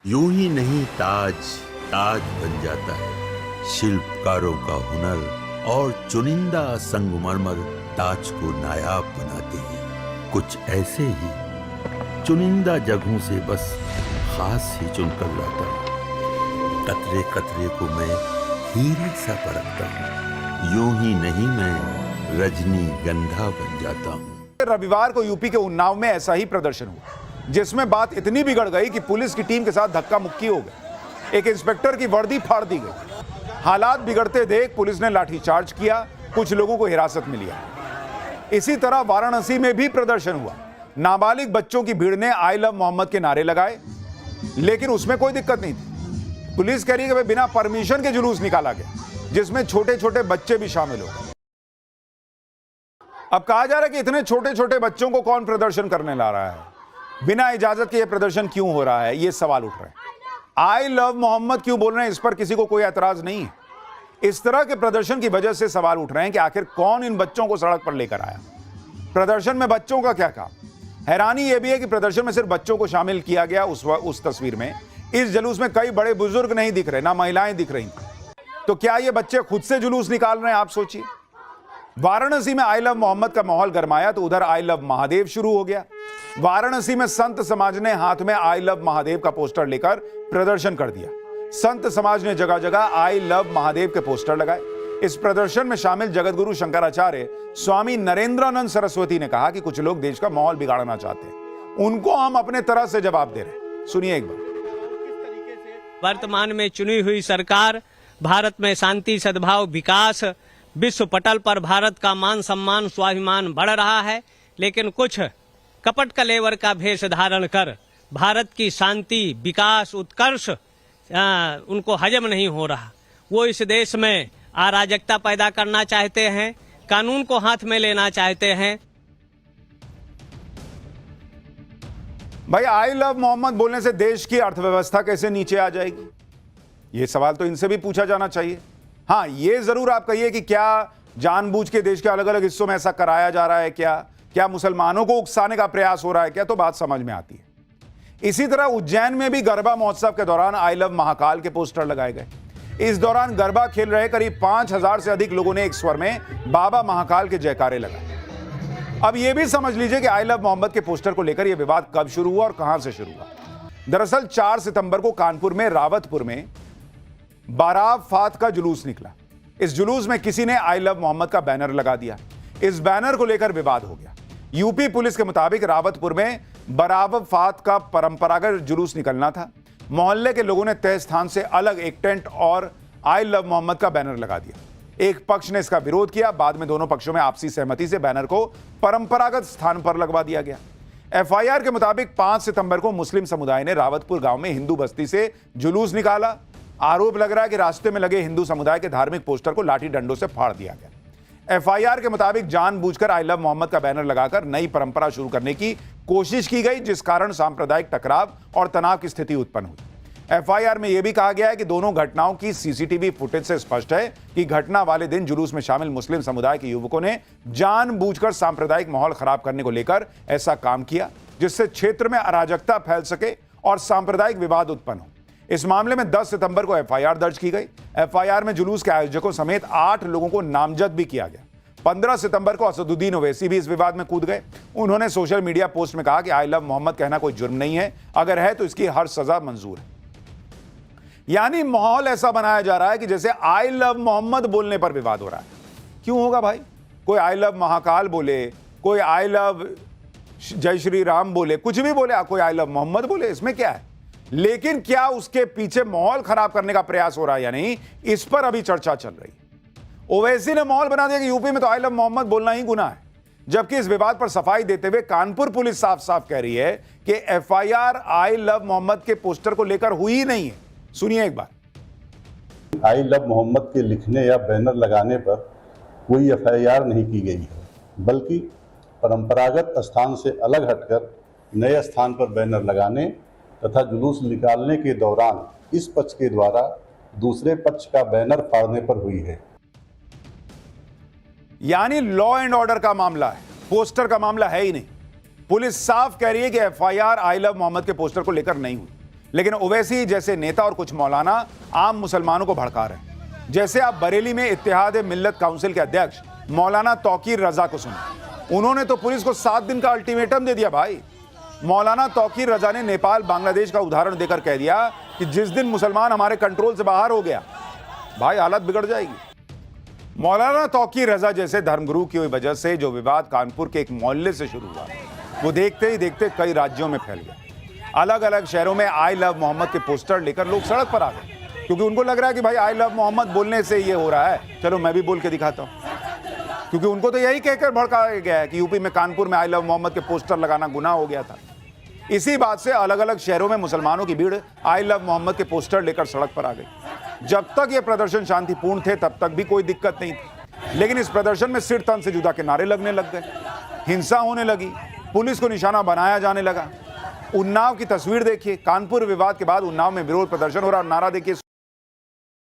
यूं ही नहीं ताज ताज बन जाता है। शिल्पकारों का हुनर और चुनिंदा संगमरमर ताज को नायाब बनाते हैं। कुछ ऐसे ही चुनिंदा जगहों से बस खास ही चुनकर लाता हूँ। कतरे कतरे को मैं हीरे सा परखता हूँ। यूं ही नहीं मैं रजनीगंधा बन जाता हूँ। रविवार को यूपी के उन्नाव में ऐसा ही प्रदर्शन हुआ, जिसमें बात इतनी बिगड़ गई कि पुलिस की टीम के साथ धक्का मुक्की हो गई। एक इंस्पेक्टर की वर्दी फाड़ दी गई। हालात बिगड़ते देख पुलिस ने लाठीचार्ज किया, कुछ लोगों को हिरासत में लिया। इसी तरह वाराणसी में भी प्रदर्शन हुआ। नाबालिग बच्चों की भीड़ ने आई लव मोहम्मद के नारे लगाए, लेकिन उसमें कोई दिक्कत नहीं थी। पुलिस कह रही है कि बिना परमिशन के जुलूस निकाला गया, जिसमें छोटे छोटे बच्चे भी शामिल हो गए। अब कहा जा रहा है कि इतने छोटे छोटे बच्चों को कौन प्रदर्शन करने ला रहा है, बिना इजाजत के यह प्रदर्शन क्यों हो रहा है, ये सवाल उठ रहे हैं। आई लव मोहम्मद क्यों बोल रहे हैं, इस पर किसी को कोई एतराज नहीं है। इस तरह के प्रदर्शन की वजह से सवाल उठ रहे हैं कि आखिर कौन इन बच्चों को सड़क पर लेकर आया। प्रदर्शन में बच्चों का क्या काम। हैरानी यह भी है कि प्रदर्शन में सिर्फ बच्चों को शामिल किया गया। उस तस्वीर में, इस जुलूस में कई बड़े बुजुर्ग नहीं दिख रहे, ना महिलाएं दिख रही। तो क्या ये बच्चे खुद से जुलूस निकाल रहे हैं, आप सोचिए। वाराणसी में आई लव मोहम्मद का माहौल गरमाया तो उधर आई लव महादेव शुरू हो गया। वाराणसी में संत समाज ने हाथ में आई लव महादेव का पोस्टर लेकर प्रदर्शन कर दिया। संत समाज ने जगह जगह आई लव महादेव के पोस्टर लगाए। इस प्रदर्शन में शामिल जगतगुरु शंकराचार्य स्वामी नरेंद्रानंद सरस्वती ने कहा कि कुछ लोग देश का माहौल बिगाड़ना चाहते हैं, उनको हम अपने तरह से जवाब दे रहे हैं। सुनिए एक बार। वर्तमान में चुनी हुई सरकार भारत में शांति, सद्भाव, विकास, विश्व पटल पर भारत का मान सम्मान, स्वाभिमान बढ़ रहा है, लेकिन कुछ कपट कलेवर का भेष धारण कर भारत की शांति, विकास, उत्कर्ष उनको हजम नहीं हो रहा। वो इस देश में अराजकता पैदा करना चाहते हैं, कानून को हाथ में लेना चाहते हैं। भाई, आई लव मोहम्मद बोलने से देश की अर्थव्यवस्था कैसे नीचे आ जाएगी, ये सवाल तो इनसे भी पूछा जाना चाहिए। हाँ, ये जरूर आप कहिए कि क्या जानबूझ के देश के अलग अलग हिस्सों में ऐसा कराया जा रहा है, क्या मुसलमानों को उकसाने का प्रयास हो रहा है क्या, तो बात समझ में आती है। इसी तरह उज्जैन में भी गरबा महोत्सव के दौरान आई लव महाकाल के पोस्टर लगाए गए। इस दौरान गरबा खेल रहे करीब 5000 से अधिक लोगों ने एक स्वर में बाबा महाकाल के जयकारे लगाए। अब यह भी समझ लीजिए कि आई लव मोहम्मद के पोस्टर को लेकर यह विवाद कब शुरू हुआ और कहां से शुरू हुआ। दरअसल 4 सितंबर को कानपुर में रावतपुर में बारात फात का जुलूस निकला। इस जुलूस में किसी ने आई लव मोहम्मद का बैनर लगा दिया। इस बैनर को लेकर विवाद हो गया। यूपी पुलिस के मुताबिक रावतपुर में बारात फात का परंपरागत जुलूस निकलना था। मोहल्ले के लोगों ने तय स्थान से अलग एक टेंट और आई लव मोहम्मद का बैनर लगा दिया। एक पक्ष ने इसका विरोध किया, बाद में दोनों पक्षों में आपसी सहमति से बैनर को परंपरागत स्थान पर लगवा दिया गया। एफआईआर के मुताबिक 5 सितंबर को मुस्लिम समुदाय ने रावतपुर गांव में हिंदू बस्ती से जुलूस निकाला। आरोप लग रहा है कि रास्ते में लगे हिंदू समुदाय के धार्मिक पोस्टर को लाठी डंडों से फाड़ दिया गया। एफआईआर के मुताबिक जानबूझकर आई लव मोहम्मद का बैनर लगाकर नई परंपरा शुरू करने की कोशिश की गई, जिस कारण सांप्रदायिक टकराव और तनाव की स्थिति उत्पन्न हुई। एफआईआर में यह भी कहा गया है कि दोनों घटनाओं की सीसीटीवी फुटेज से स्पष्ट है कि घटना वाले दिन जुलूस में शामिल मुस्लिम समुदाय के युवकों ने जानबूझकर सांप्रदायिक माहौल खराब करने को लेकर ऐसा काम किया, जिससे क्षेत्र में अराजकता फैल सके और सांप्रदायिक विवाद उत्पन्न हो। इस मामले में 10 सितंबर को एफआईआर दर्ज की गई। एफआईआर में जुलूस के आयोजकों समेत 8 लोगों को नामजद भी किया गया। 15 सितंबर को असदुद्दीन ओवैसी भी इस विवाद में कूद गए। उन्होंने सोशल मीडिया पोस्ट में कहा कि आई लव मोहम्मद कहना कोई जुर्म नहीं है, अगर है तो इसकी हर सजा मंजूर है। यानी माहौल ऐसा बनाया जा रहा है कि जैसे आई लव मोहम्मद बोलने पर विवाद हो रहा है। क्यों होगा भाई? कोई आई लव महाकाल बोले, कोई आई लव जय श्री राम बोले, कुछ भी बोले, कोई आई लव मोहम्मद बोले, इसमें क्या है? लेकिन क्या उसके पीछे माहौल खराब करने का प्रयास हो रहा है या नहीं, इस पर अभी चर्चा चल रही है। ओवैसी ने माहौल बना दिया कि यूपी में तो आई लव मोहम्मद बोलना ही गुनाह है, जबकि इस विवाद पर सफाई देते हुए कानपुर पुलिस साफ साफ कह रही है कि एफआईआर आई लव मोहम्मद के पोस्टर को लेकर हुई ही नहीं है। सुनिए एक बार। आई लव मोहम्मद के लिखने या बैनर लगाने पर कोई एफआईआर नहीं की गई है, बल्कि परंपरागत स्थान से अलग हटकर नए स्थान पर बैनर लगाने तथा जुलूस निकालने के दौरान इस पक्ष के द्वारा दूसरे पक्ष का बैनर फाड़ने पर हुई है। यानी लॉ एंड ऑर्डर का मामला है, पोस्टर का मामला है ही नहीं। पुलिस साफ कह रही है कि एफआईआर आई लव मोहम्मद के पोस्टर को लेकर नहीं हुई। लेकिन ओवैसी जैसे नेता और कुछ मौलाना आम मुसलमानों को भड़का रहे हैं। जैसे आप बरेली में इत्तेहाद मिल्लत काउंसिल के अध्यक्ष मौलाना तौकीर रजा को सुने, उन्होंने तो पुलिस को 7 दिन का अल्टीमेटम दे दिया भाई। मौलाना तौकीर रजा ने नेपाल बांग्लादेश का उदाहरण देकर कह दिया कि जिस दिन मुसलमान हमारे कंट्रोल से बाहर हो गया भाई हालत बिगड़ जाएगी। मौलाना तौकीर रजा जैसे धर्मगुरु की वजह से जो विवाद कानपुर के एक मोहल्ले से शुरू हुआ वो देखते ही देखते कई राज्यों में फैल गया। अलग अलग शहरों में आई लव मोहम्मद के पोस्टर लेकर लोग सड़क पर आ गए, क्योंकि उनको लग रहा है कि भाई आई लव मोहम्मद बोलने से ये हो रहा है, चलो मैं भी बोल के दिखाता हूं। क्योंकि उनको तो यही कहकर भड़काया गया है कि यूपी में कानपुर में आई लव मोहम्मद के पोस्टर लगाना गुनाह हो गया था। इसी बात से अलग अलग शहरों में मुसलमानों की भीड़ आई लव मोहम्मद के पोस्टर लेकर सड़क पर आ गई। जब तक ये प्रदर्शन शांतिपूर्ण थे तब तक भी कोई दिक्कत नहीं थी, लेकिन इस प्रदर्शन में सिर तन से जुदा के नारे लगने लग गए, हिंसा होने लगी, पुलिस को निशाना बनाया जाने लगा। उन्नाव की तस्वीर देखिए, कानपुर विवाद के बाद उन्नाव में विरोध प्रदर्शन हो रहा, नारा देखिए।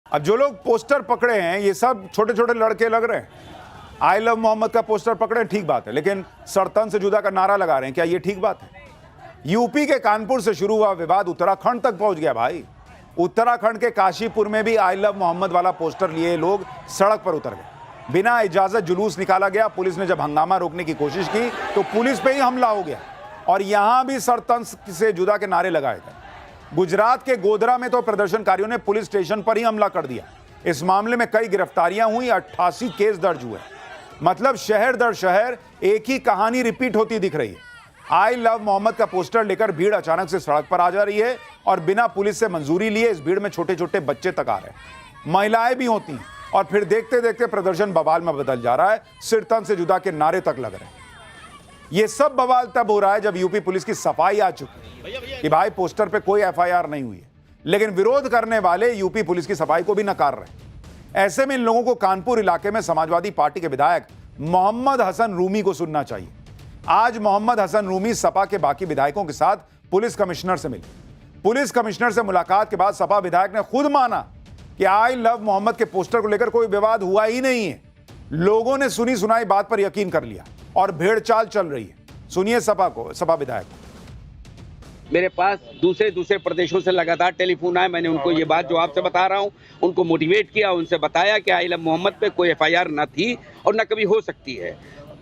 अब जो लोग पोस्टर पकड़े हैं ये सब छोटे छोटे लड़के लग रहे हैं। आई लव मोहम्मद का पोस्टर पकड़े ठीक बात है, लेकिन सरतन से जुदा का नारा लगा रहे हैं, क्या ये ठीक बात है? यूपी के कानपुर से शुरू हुआ विवाद उत्तराखंड तक पहुंच गया भाई। उत्तराखंड के काशीपुर में भी आई लव मोहम्मद वाला पोस्टर लिए लोग सड़क पर उतर गए। बिना इजाजत जुलूस निकाला गया। पुलिस ने जब हंगामा रोकने की कोशिश की तो पुलिस पे ही हमला हो गया और यहां भी सरतन से जुदा के नारे लगाए गए। गुजरात के गोधरा में तो प्रदर्शनकारियों ने पुलिस स्टेशन पर ही हमला कर दिया। इस मामले में कई गिरफ्तारियां हुई, 88 केस दर्ज हुए। मतलब शहर दर शहर एक ही कहानी रिपीट होती दिख रही है। आई लव मोहम्मद का पोस्टर लेकर भीड़ अचानक से सड़क पर आ जा रही है और बिना पुलिस से मंजूरी लिए इस भीड़ में छोटे छोटे बच्चे तक आ रहे हैं, महिलाएं भी होती हैं और फिर देखते देखते प्रदर्शन बवाल में बदल जा रहा है। सिर तन से जुदा के नारे तक लग रहे हैं। ये सब बवाल तब हो रहा है जब यूपी पुलिस की सफाई आ चुकी है कि भाई पोस्टर पे कोई एफआईआर नहीं हुई है, लेकिन विरोध करने वाले यूपी पुलिस की सफाई को भी नकार रहे हैं। ऐसे में इन लोगों को कानपुर इलाके में समाजवादी पार्टी के विधायक मोहम्मद हसन रूमी को सुनना चाहिए। आज मोहम्मद हसन रूमी सपा के बाकी विधायकों के साथ पुलिस कमिश्नर से मिले। पुलिस कमिश्नर से मुलाकात के बाद सपा विधायक ने खुद माना कि आई लव मोहम्मद के पोस्टर को लेकर कोई विवाद हुआ ही नहीं है। लोगों ने सुनी सुनाई बात पर यकीन कर लिया और भेड़चाल चल रही है। सुनिए सपा विधायक। मेरे पास दूसरे प्रदेशों से लगातार टेलीफोन आए। मैंने उनको ये बात जो आपसे बता रहा हूँ उनको मोटिवेट किया, उनसे बताया कि आई लव मोहम्मद पे कोई एफआईआर ना थी और ना कभी हो सकती है।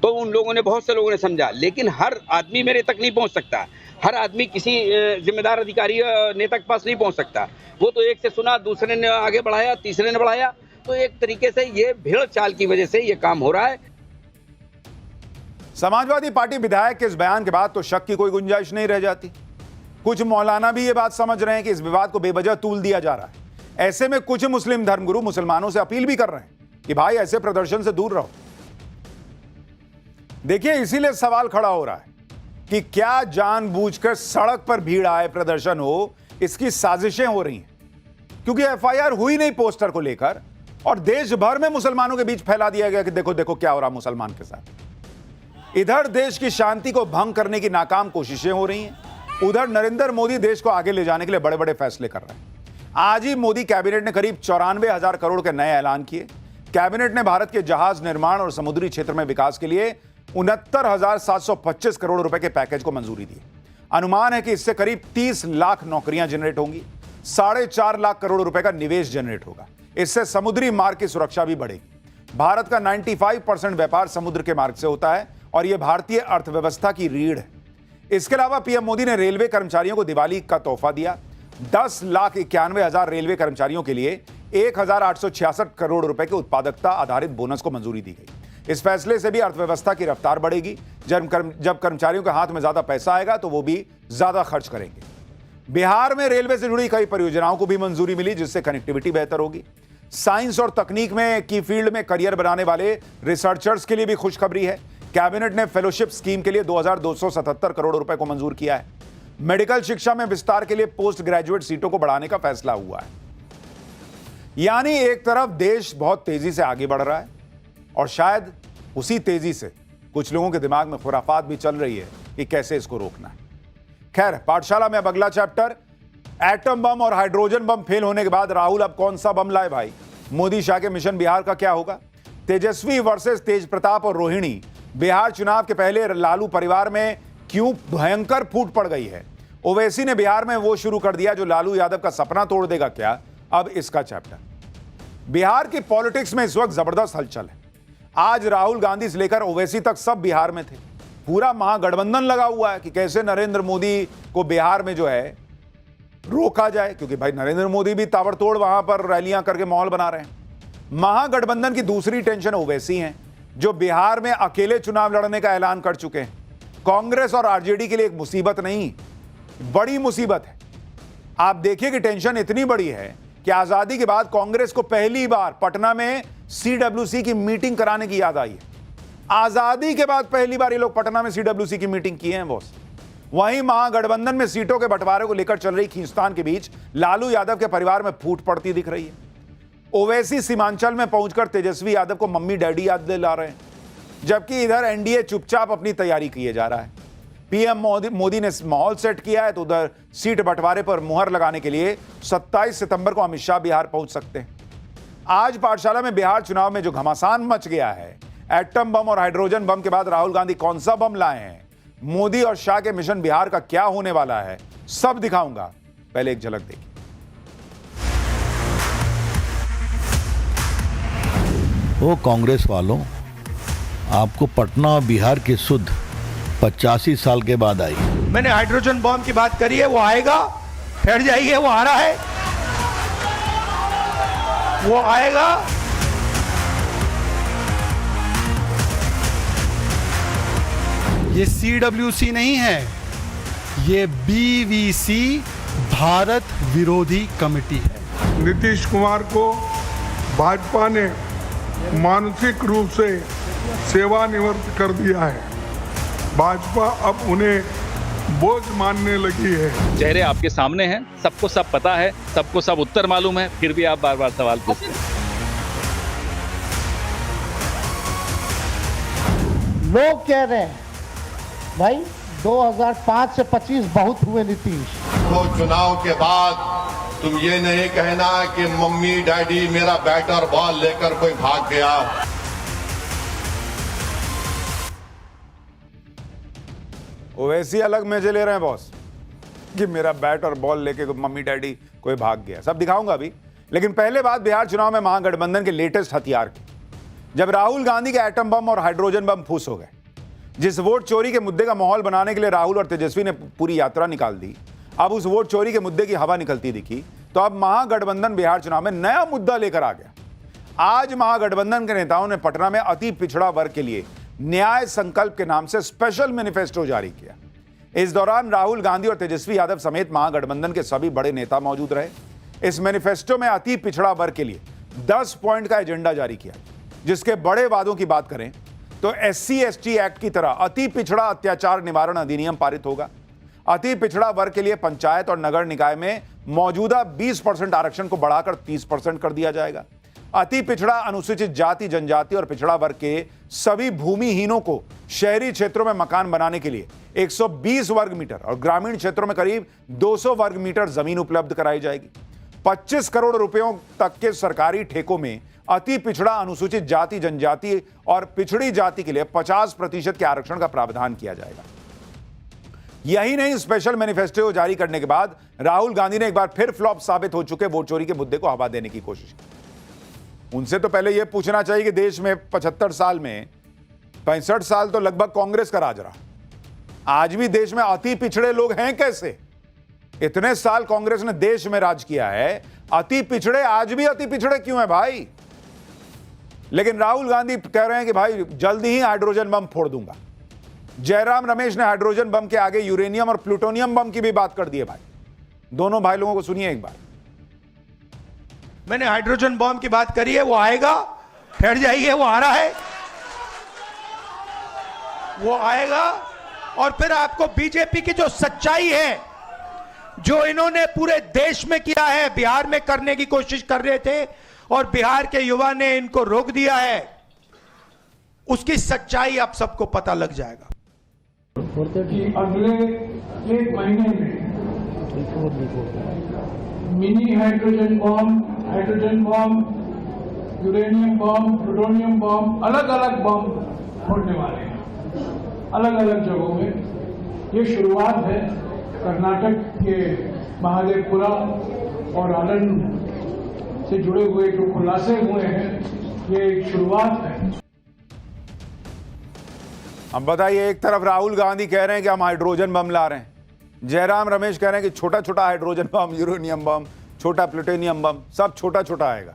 तो उन लोगों ने, बहुत से लोगों ने समझा, लेकिन हर आदमी मेरे तक नहीं पहुंच सकता। हर आदमी किसी जिम्मेदार अधिकारी नेता के पास नहीं पहुंच सकता। वो तो एक से सुना, दूसरे ने आगे बढ़ाया, तीसरे ने बढ़ाया। तो एक तरीके से ये भेड़ चाल की वजह से ये काम हो रहा है। समाजवादी पार्टी विधायक के इस बयान के बाद तो शक की कोई गुंजाइश नहीं रह जाती। कुछ मौलाना भी ये बात समझ रहे हैं कि इस विवाद को बेवजह तूल दिया जा रहा है। ऐसे में कुछ मुस्लिम धर्मगुरु मुसलमानों से अपील भी कर रहे हैं कि भाई ऐसे प्रदर्शन से दूर रहो। देखिए, इसीलिए सवाल खड़ा हो रहा है कि क्या जानबूझकर सड़क पर भीड़ आए, प्रदर्शन हो, इसकी साजिशें हो रही हैं। क्योंकि एफआईआर हुई नहीं पोस्टर को लेकर और देश भर में मुसलमानों के बीच फैला दिया गया कि देखो देखो क्या हो रहा मुसलमान के साथ। इधर देश की शांति को भंग करने की नाकाम कोशिशें हो रही हैं, उधर नरेंद्र मोदी देश को आगे ले जाने के लिए बड़े बड़े फैसले कर रहे हैं। आज ही मोदी कैबिनेट ने करीब 94,000 करोड़ के नए ऐलान किए। कैबिनेट ने भारत के जहाज निर्माण और समुद्री क्षेत्र में विकास के लिए 69,725 करोड़ रुपए के पैकेज को मंजूरी दी। अनुमान है कि इससे करीब 30 लाख नौकरियां जनरेट होंगी, 4.5 लाख करोड़ रुपए का निवेश जनरेट होगा। इससे समुद्री मार्ग की सुरक्षा भी बढ़ेगी। भारत का 95% व्यापार समुद्र के मार्ग से होता है और यह भारतीय अर्थव्यवस्था की रीढ़ है। इसके अलावा पीएम मोदी ने रेलवे कर्मचारियों को दिवाली का तोहफा दिया। 10,91,000 रेलवे कर्मचारियों के लिए 1,866 करोड़ रुपए के उत्पादकता आधारित बोनस को मंजूरी दी गई। इस फैसले से भी अर्थव्यवस्था की रफ्तार बढ़ेगी। जब कर्मचारियों के हाथ में ज्यादा पैसा आएगा तो वो भी ज्यादा खर्च करेंगे। बिहार में रेलवे से जुड़ी कई परियोजनाओं को भी मंजूरी मिली, जिससे कनेक्टिविटी बेहतर होगी। साइंस और तकनीक में की फील्ड में करियर बनाने वाले रिसर्चर्स के लिए भी खुशखबरी है। कैबिनेट ने फेलोशिप स्कीम के लिए 2,277 करोड़ रुपए को मंजूर किया है। मेडिकल शिक्षा में विस्तार के लिए पोस्ट ग्रेजुएट सीटों को बढ़ाने का फैसला हुआ है। यानी एक तरफ देश बहुत तेजी से आगे बढ़ रहा है और शायद उसी तेजी से कुछ लोगों के दिमाग में खुराफात भी चल रही है कि कैसे इसको रोकना है। खैर, पाठशाला में अब अगला चैप्टर, एटम बम और हाइड्रोजन बम फेल होने के बाद राहुल अब कौन सा बम लाए भाई? मोदी शाह के मिशन बिहार का क्या होगा? तेजस्वी वर्सेस तेज प्रताप और रोहिणी। बिहार चुनाव के पहले लालू परिवार में क्यों भयंकर फूट पड़ गई है ओवैसी ने बिहार में वो शुरू कर दिया जो लालू यादव का सपना तोड़ देगा क्या, अब इसका चैप्टर। बिहार की पॉलिटिक्स में इस वक्त जबरदस्त हलचल है। आज राहुल गांधी से लेकर ओवैसी तक सब बिहार में थे। पूरा महागठबंधन लगा हुआ है कि कैसे नरेंद्र मोदी को बिहार में जो है रोका जाए, क्योंकि भाई नरेंद्र मोदी भी ताबड़तोड़ वहां पर रैलियां करके माहौल बना रहे हैं। महागठबंधन की दूसरी टेंशन ओवैसी हैं, जो बिहार में अकेले चुनाव लड़ने का ऐलान कर चुके हैं। कांग्रेस और आरजेडी के लिए एक मुसीबत नहीं, बड़ी मुसीबत है। आप देखिए कि टेंशन इतनी बड़ी है कि आजादी के बाद कांग्रेस को पहली बार पटना में सीडब्ल्यूसी की मीटिंग कराने की याद आई है। आजादी के बाद पहली बार ये लोग पटना में सीडब्ल्यूसी की मीटिंग किए हैं बॉस। वहीं महागठबंधन में सीटों के बंटवारे को लेकर चल रही खींचतान के बीच लालू यादव के परिवार में फूट पड़ती दिख रही है। ओवैसी सीमांचल में पहुंचकर तेजस्वी यादव को मम्मी डैडी याद दिला रहे हैं, जबकि इधर एनडीए चुपचाप अपनी तैयारी किए जा रहा है। पीएम मोदी ने माहौल सेट किया है, तो उधर सीट बंटवारे पर मुहर लगाने के लिए 27 सितंबर को अमित शाह बिहार पहुंच सकते हैं। आज पाठशाला में बिहार चुनाव में जो घमासान मच गया है, एटम बम और हाइड्रोजन बम के बाद राहुल गांधी कौन सा बम लाए हैं, मोदी और शाह के मिशन बिहार का क्या होने वाला है, सब दिखाऊंगा। पहले एक झलक देखिए। वो कांग्रेस वालों, आपको पटना और बिहार की सुध 85 साल के बाद आई। मैंने हाइड्रोजन बॉम्ब की बात करी है, वो आएगा, ठहर जाइए, वो आ रहा है, वो आएगा। ये CWC नहीं है, ये BVC भारत विरोधी कमेटी है। नीतीश कुमार को भाजपा ने मानसिक रूप से सेवानिवृत्त कर दिया है। भाजपा अब उन्हें बोझ मानने लगी है। चेहरे आपके सामने हैं, सबको सब पता है, सबको सब उत्तर मालूम है, फिर भी आप बार बार सवाल पूछते हैं। लोग कह रहे हैं भाई 2005 से 25 बहुत हुए नीतीश। तो चुनाव के बाद तुम ये नहीं कहना कि मम्मी डैडी मेरा बैट और बॉल लेकर कोई भाग गया। ओवैसी अलग मजे ले रहे हैं बॉस कि मेरा बैट और बॉल लेके मम्मी डैडी कोई भाग गया, सब दिखाऊंगा अभी। लेकिन पहले बात बिहार चुनाव में महागठबंधन के लेटेस्ट हथियार की। जब राहुल गांधी के एटम बम और हाइड्रोजन बम फूस हो गए, जिस वोट चोरी के मुद्दे का माहौल बनाने के लिए राहुल और तेजस्वी ने पूरी यात्रा निकाल दी, अब उस वोट चोरी के मुद्दे की हवा निकलती दिखी, तो अब महागठबंधन बिहार चुनाव में नया मुद्दा लेकर आ गया। आज महागठबंधन के नेताओं ने पटना में अति पिछड़ा वर्ग के लिए न्याय संकल्प के नाम से स्पेशल मैनिफेस्टो जारी किया। इस दौरान राहुल गांधी और तेजस्वी यादव समेत महागठबंधन के सभी बड़े नेता मौजूद रहे। इस मैनिफेस्टो में अति पिछड़ा वर्ग के लिए 10 पॉइंट का एजेंडा जारी किया, जिसके बड़े वादों की बात करें तो SC/ST एक्ट की तरह अति पिछड़ा अत्याचार निवारण अधिनियम पारित होगा। अति पिछड़ा वर्ग के लिए पंचायत और नगर निकाय में मौजूदा 20% आरक्षण को बढ़ाकर 30% कर दिया जाएगा। अति पिछड़ा अनुसूचित जाति जनजाति और पिछड़ा वर्ग के सभी भूमिहीनों को शहरी क्षेत्रों में मकान बनाने के लिए 120 वर्ग मीटर और ग्रामीण क्षेत्रों में करीब 200 वर्ग मीटर जमीन उपलब्ध कराई जाएगी। 25 करोड़ रुपयों तक के सरकारी ठेकों में अति पिछड़ा अनुसूचित जाति जनजाति और पिछड़ी जाति के लिए 50% के आरक्षण का प्रावधान किया जाएगा। यही नहीं, स्पेशल मैनिफेस्टो जारी करने के बाद राहुल गांधी ने एक बार फिर फ्लॉप साबित हो चुके वोट चोरी के मुद्दे को हवा देने की कोशिश की। उनसे तो पहले यह पूछना चाहिए कि देश में 75 साल में 65 साल तो लगभग कांग्रेस का राज रहा, आज भी देश में अति पिछड़े लोग हैं कैसे? इतने साल कांग्रेस ने देश में राज किया है, अति पिछड़े आज भी अति पिछड़े क्यों है भाई? लेकिन राहुल गांधी कह रहे हैं कि भाई जल्दी ही हाइड्रोजन बम फोड़ दूंगा। जयराम रमेश ने हाइड्रोजन बम के आगे यूरेनियम और प्लूटोनियम बम की भी बात कर दी है भाई। दोनों भाई लोगों को सुनिए एक बार। मैंने हाइड्रोजन बॉम्ब की बात करी है, वो आएगा, ठहर जाइए, वो आ रहा है, वो आएगा। और फिर आपको बीजेपी की जो सच्चाई है, जो इन्होंने पूरे देश में किया है, बिहार में करने की कोशिश कर रहे थे और बिहार के युवा ने इनको रोक दिया है, उसकी सच्चाई आप सबको पता लग जाएगा। कि अगले 1 महीने में मिनी हाइड्रोजन बम, यूरेनियम बम, प्लूटोनियम बम, अलग अलग बम फोड़ने वाले हैं अलग अलग जगहों में। ये शुरुआत है कर्नाटक के महादेवपुरा और आनंद से जुड़े हुए जो खुलासे हुए हैं, ये एक शुरुआत है। अब बताइए, एक तरफ राहुल गांधी कह रहे हैं कि हम हाइड्रोजन बम ला रहे हैं, जयराम रमेश कह रहे हैं कि छोटा छोटा हाइड्रोजन बम, यूरेनियम बम, छोटा प्लूटोनियम बम, सब छोटा छोटा आएगा।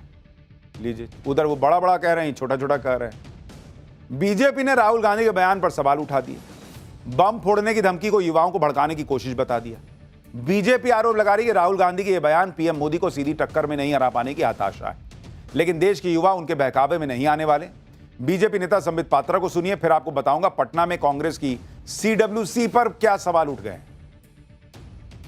लीजिए, उधर वो बड़ा बड़ा कह रहे हैं, छोटा छोटा कह रहे हैं। बीजेपी ने राहुल गांधी के बयान पर सवाल उठा दिए, बम फोड़ने की धमकी को युवाओं को भड़काने की कोशिश बता दिया। बीजेपी आरोप लगा रही है कि राहुल गांधी के यह बयान पीएम मोदी को सीधी टक्कर में नहीं हरा पाने की हताशा है, लेकिन देश के युवा उनके बहकावे में नहीं आने वाले। बीजेपी नेता संबित पात्रा को सुनिए, फिर आपको बताऊंगा पटना में कांग्रेस की CWC पर क्या सवाल उठ गए।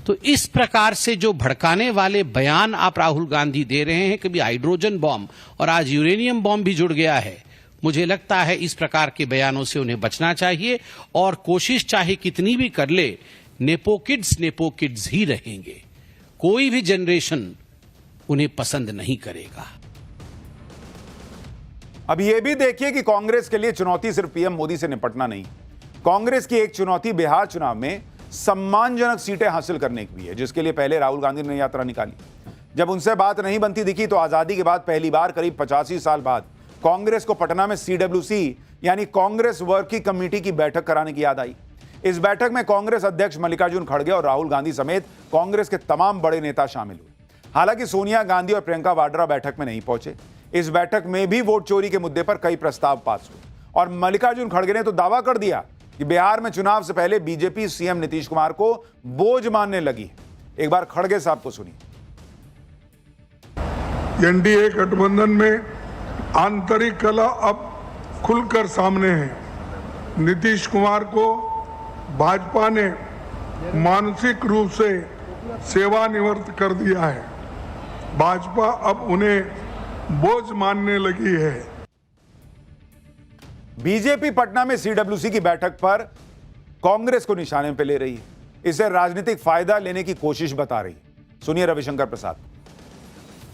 तो इस प्रकार से जो भड़काने वाले बयान आप राहुल गांधी दे रहे हैं, कभी हाइड्रोजन बॉम्ब और आज यूरेनियम बॉम्ब भी जुड़ गया है, मुझे लगता है इस प्रकार के बयानों से उन्हें बचना चाहिए और कोशिश चाहे कितनी भी कर ले, नेपो किड्स ही रहेंगे। कोई भी जनरेशन उन्हें पसंद नहीं करेगा। अब यह भी देखिए कि कांग्रेस के लिए चुनौती सिर्फ पीएम मोदी से निपटना नहीं, कांग्रेस की एक चुनौती बिहार चुनाव में सम्मानजनक सीटें हासिल करने की भी है, जिसके लिए पहले राहुल गांधी ने यात्रा निकाली। जब उनसे बात नहीं बनती दिखी तो आजादी के बाद पहली बार करीब 85 साल बाद कांग्रेस को पटना में CWC यानी कांग्रेस वर्किंग कमेटी की बैठक कराने की याद आई। इस बैठक में कांग्रेस अध्यक्ष मल्लिकार्जुन खड़गे और राहुल गांधी समेत कांग्रेस के तमाम बड़े नेता शामिल हुए। हालांकि सोनिया गांधी और प्रियंका वाड्रा बैठक में नहीं पहुंचे। इस बैठक में भी वोट चोरी के मुद्दे पर कई प्रस्ताव पास हुए और मल्लिकार्जुन खड़गे ने तो दावा कर दिया कि बिहार में चुनाव से पहले बीजेपी सीएम नीतीश कुमार को बोझ मानने लगी है। एक बार खड़गे साहब को सुनिए। एनडीए गठबंधन में आंतरिक कला अब खुलकर सामने है। नीतीश कुमार को भाजपा ने मानसिक रूप से सेवानिवृत्त कर दिया है। भाजपा अब उन्हें बोझ मानने लगी है। बीजेपी पटना में CWC की बैठक पर कांग्रेस को निशाने पे ले रही है, इसे राजनीतिक फायदा लेने की कोशिश बता रही है। सुनिए रविशंकर प्रसाद।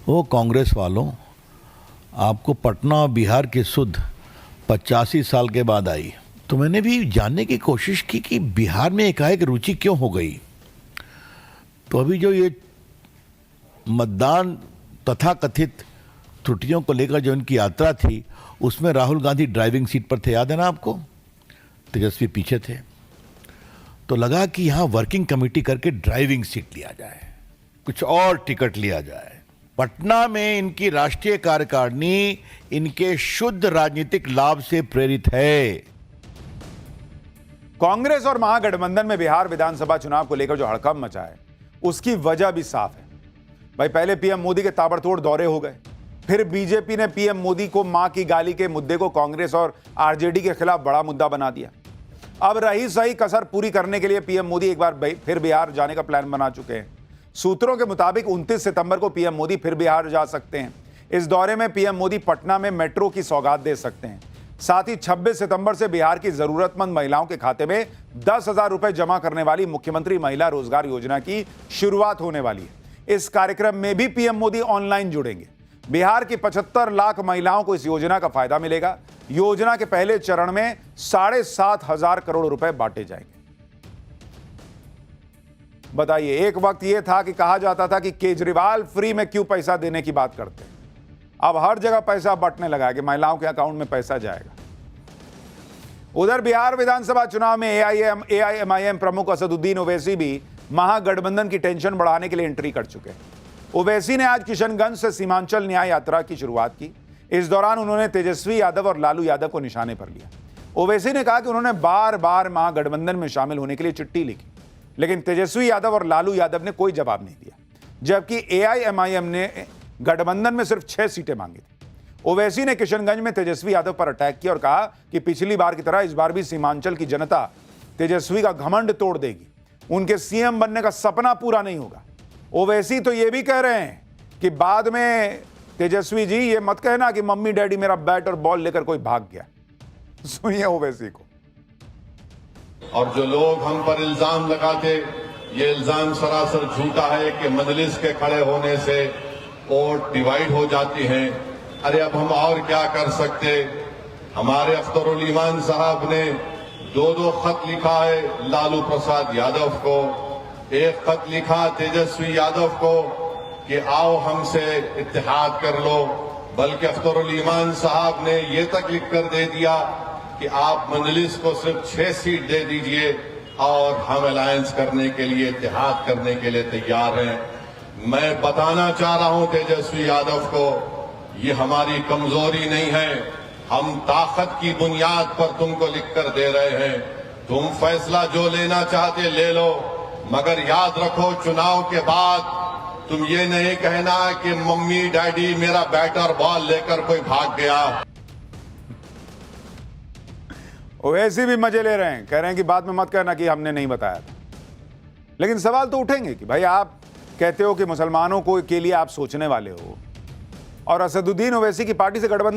वो कांग्रेस वालों, आपको पटना और बिहार की सुध 85 साल के बाद आई, तो मैंने भी जानने की कोशिश की कि बिहार में एकाएक रुचि क्यों हो गई। तो अभी जो ये मतदान तथाकथित त्रुटियों को लेकर जो इनकी यात्रा थी, उसमें राहुल गांधी ड्राइविंग सीट पर थे, याद है ना आपको, तेजस्वी पीछे थे। तो लगा कि यहाँ वर्किंग कमेटी करके ड्राइविंग सीट लिया जाए, कुछ और टिकट लिया जाए। पटना में इनकी राष्ट्रीय कार्यकारिणी इनके शुद्ध राजनीतिक लाभ से प्रेरित है। कांग्रेस और महागठबंधन में बिहार विधानसभा चुनाव को लेकर जो हड़कंप मचा है, उसकी वजह भी साफ है। भाई, पहले पीएम मोदी के ताबड़तोड़ दौरे हो गए, फिर बीजेपी ने पीएम मोदी को मां की गाली के मुद्दे को कांग्रेस और आरजेडी के खिलाफ बड़ा मुद्दा बना दिया। अब रही सही कसर पूरी करने के लिए पीएम मोदी एक बार फिर बिहार जाने का प्लान बना चुके हैं। सूत्रों के मुताबिक 29 सितंबर को पीएम मोदी फिर बिहार जा सकते हैं। इस दौरे में पीएम मोदी पटना में मेट्रो की सौगात दे सकते हैं। साथ ही 26 सितंबर से बिहार की जरूरतमंद महिलाओं के खाते में 10,000 रुपए जमा करने वाली मुख्यमंत्री महिला रोजगार योजना की शुरुआत होने वाली है। इस कार्यक्रम में भी पीएम मोदी ऑनलाइन जुड़ेंगे। बिहार की 75 लाख महिलाओं को इस योजना का फायदा मिलेगा। योजना के पहले चरण में 7,500 करोड़ रुपए बांटे जाएंगे। बताइए, एक वक्त यह था कि कहा जाता था कि केजरीवाल फ्री में क्यों पैसा देने की बात करते हैं। अब हर जगह पैसा बंटने लगा है कि महिलाओं के अकाउंट में पैसा जाएगा। उधर बिहार विधानसभा चुनाव में AIMIM प्रमुख असदुद्दीन ओवैसी भी महागठबंधन की टेंशन बढ़ाने के लिए एंट्री कर चुके हैं। ओवैसी ने आज किशनगंज से सीमांचल न्याय यात्रा की शुरुआत की। इस दौरान उन्होंने तेजस्वी यादव और लालू यादव को निशाने पर लिया। ओवैसी ने कहा कि उन्होंने बार बार महागठबंधन में शामिल होने के लिए चिट्ठी लिखी, लेकिन तेजस्वी यादव और लालू यादव ने कोई जवाब नहीं दिया, जबकि AIMIM ने गठबंधन में सिर्फ 6 सीटें मांगी थी। ओवैसी ने किशनगंज में तेजस्वी यादव पर अटैक किया और कहा कि पिछली बार की तरह इस बार भी सीमांचल की जनता तेजस्वी का घमंड तोड़ देगी, उनके सीएम बनने का सपना पूरा नहीं होगा। ओवैसी तो ये भी कह रहे हैं कि बाद में तेजस्वी जी ये मत कहना कि मम्मी डैडी मेरा बैट और बॉल लेकर कोई भाग गया। सुनिए ओवैसी को। और जो लोग हम पर इल्जाम लगाते, ये इल्जाम सरासर झूठा है कि मजलिस के खड़े होने से वोट डिवाइड हो जाती हैं। अरे अब हम और क्या कर सकते। हमारे अख्तरुल ईमान साहब ने 2 खत लिखा है लालू प्रसाद यादव को, एक खत लिखा तेजस्वी यादव को कि आओ हमसे इत्तेहाद कर लो, बल्कि अख्तरुल ईमान साहब ने ये तक लिख कर दे दिया कि आप मजलिस को सिर्फ 6 सीट दे दीजिए और हम अलायंस करने के लिए, इत्तेहाद करने के लिए तैयार हैं। मैं बताना चाह रहा हूं तेजस्वी यादव को, ये हमारी कमजोरी नहीं है, हम ताकत की बुनियाद पर तुमको लिख कर दे रहे हैं। तुम फैसला जो लेना चाहते ले लो, मगर याद रखो चुनाव के बाद तुम ये नहीं कहना कि मम्मी डैडी मेरा बैट और बॉल लेकर कोई भाग गया। ओवैसी भी मजे ले रहे हैं, कह रहे हैं कि बाद में मत कहना कि हमने नहीं बताया था। लेकिन सवाल तो उठेंगे कि भाई आप कहते हो कि मुसलमानों को के लिए आप सोचने वाले हो, और असदुद्दीन ओवैसी की पार्टी से गठबंधन